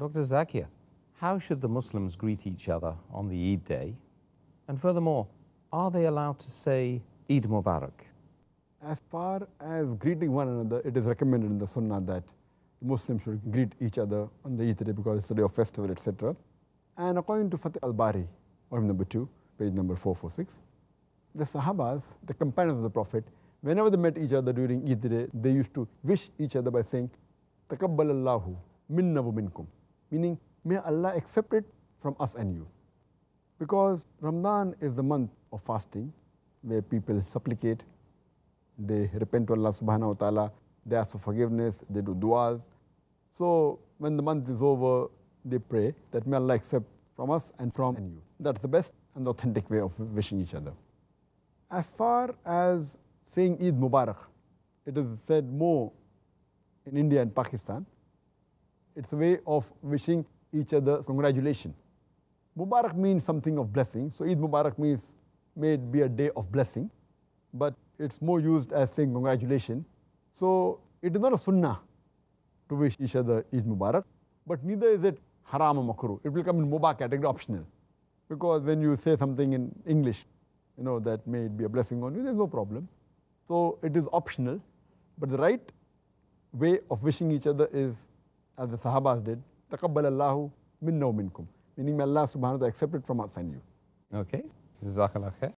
Dr. Zakir, how should the Muslims greet each other on the Eid day? And furthermore, are they allowed to say Eid Mubarak? As far as greeting one another, it is recommended in the Sunnah that Muslims should greet each other on the Eid day because it's a day of festival, etc. And according to Fatih al-Bari, volume number 2, page number 446, the Sahabas, the companions of the Prophet, whenever they met each other during Eid day, they used to wish each other by saying, Takabbalallahu minna wa minkum, meaning, may Allah accept it from us and you. Because Ramadan is the month of fasting, where people supplicate, they repent to Allah subhanahu wa ta'ala, they ask for forgiveness, they do du'as. So when the month is over, they pray that may Allah accept from us and from you. That's the best and the authentic way of wishing each other. As far as saying Eid Mubarak, it is said more in India and Pakistan. It's a way of wishing each other congratulations. Mubarak means something of blessing. So Eid Mubarak means may it be a day of blessing, but it's more used as saying congratulations. So it is not a sunnah to wish each other Eid Mubarak, but neither is it haram or makruh. It will come in mubah category, optional. Because when you say something in English, that may it be a blessing on you, there's no problem. So it is optional, but the right way of wishing each other is, as the Sahabas did, Takabbalallahu minna wa minkum, meaning may Allah subhanahu wa ta'ala accept it from us and you. Okay. Jazakallah khair.